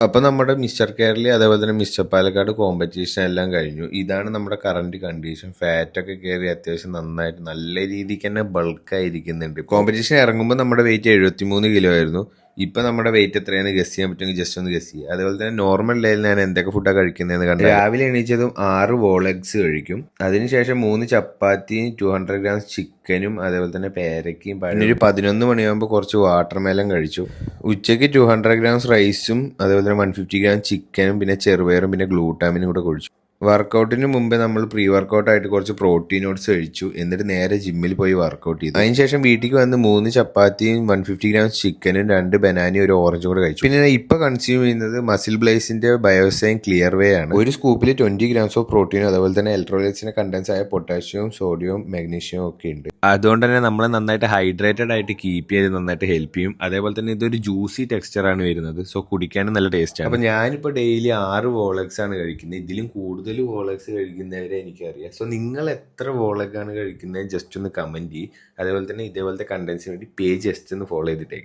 അപ്പോൾ നമ്മുടെ മിസ്റ്റർ കേരളി അതേപോലെ തന്നെ മിസ്റ്റർ പാലക്കാട് കോമ്പറ്റീഷൻ എല്ലാം കഴിഞ്ഞു. ഇതാണ് നമ്മുടെ കറന്റ് കണ്ടീഷൻ. ഫാറ്റൊക്കെ കയറി അത്യാവശ്യം നന്നായിട്ട് നല്ല രീതിക്ക് തന്നെ ബൾക്കായിരിക്കുന്നുണ്ട്. കോമ്പറ്റീഷൻ ഇറങ്ങുമ്പോൾ നമ്മുടെ വെയിറ്റ് 73 കിലോ ആയിരുന്നു. ഇപ്പം നമ്മുടെ വെയിറ്റ് എത്രയാണ് ഗസ് ചെയ്യാൻ പറ്റുമെങ്കിൽ ജസ്റ്റ് ഒന്ന് ഗസ് ചെയ്യുക. അതേപോലെ തന്നെ നോർമൽ ഡേയിൽ ഞാൻ എന്തൊക്കെ ഫുഡാണ് കഴിക്കുന്നതെന്ന് കണ്ടു. രാവിലെ എണീച്ചതും 6 വോളഗ്സ് കഴിക്കും. അതിനുശേഷം 3 ചപ്പാത്തിയും 200 ഗ്രാംസ് ചിക്കനും അതേപോലെ തന്നെ പേരയ്ക്കയും പിന്നെ ഒരു 11 മണിയാകുമ്പോൾ കുറച്ച് വാട്ടർ മെലൺ കഴിച്ചു. ഉച്ചയ്ക്ക് 200 ഗ്രാംസ് റൈസും അതേപോലെ തന്നെ 150 ഗ്രാം ചിക്കനും പിന്നെ ചെറുപയറും പിന്നെ ഗ്ലൂട്ടാമിനും കൂടെ കഴിച്ചു. വർക്കൗട്ടിന് മുമ്പേ നമ്മൾ പ്രീ വർക്കൗട്ടായിട്ട് കുറച്ച് പ്രോട്ടീൻ ഓട്സ് കഴിച്ചു. എന്നിട്ട് നേരെ ജിമ്മിൽ പോയി വർക്കൗട്ട് ചെയ്തു. അതിനുശേഷം വീട്ടിലേക്ക് വന്ന് 3 ചപ്പാത്തിയും 150 ഗ്രാംസ് ചിക്കനും 2 ബനാനയും ഒരു ഓറഞ്ചും കൂടെ കഴിച്ചു. പിന്നെ ഇപ്പോൾ കൺസ്യൂം ചെയ്യുന്നത് മസിൽ ബ്ലേസിന്റെ ബയോസൈൻ ക്ലിയർ വേ ആണ്. ഒരു സ്കൂപ്പിൽ 20 ഗ്രാംസ് ഓഫ് പ്രോട്ടീനും അതേപോലെ തന്നെ ഇലക്ട്രോലൈറ്റ്സിന്റെ കണ്ടൻസ് ആയ പൊട്ടാഷ്യവും സോഡിയവും മാഗ്നീഷ്യവും ഒക്കെ ഉണ്ട്. അതുകൊണ്ട് തന്നെ നമ്മളെ നന്നായിട്ട് ഹൈഡ്രേറ്റഡ് ആയിട്ട് കീപ്പ് ചെയ്ത് നന്നായിട്ട് ഹെൽപ്പ് ചെയ്യും. അതേപോലെ തന്നെ ഇതൊരു ജ്യൂസി ടെക്സ്ചറാണ് വരുന്നത്. സോ കുടിക്കാനും നല്ല ടേസ്റ്റ് ആണ്. അപ്പോൾ ഞാനിപ്പോൾ ഡെയിലി 6 വോളഗ്സ് ആണ് കഴിക്കുന്നത്. ഇതിലും കൂടുതൽ വോളഗ്സ് കഴിക്കുന്നവരെ എനിക്കറിയാം. സോ നിങ്ങൾ എത്ര വോളഗാണ് കഴിക്കുന്നത് ജസ്റ്റ് ഒന്ന് കമൻറ്റ് ചെയ്യും. അതേപോലെ തന്നെ ഇതേപോലത്തെ കണ്ടൻസിന് വേണ്ടി പേജ് ജസ്റ്റ് ഒന്ന് ഫോളോ ചെയ്തിട്ടേക്ക്.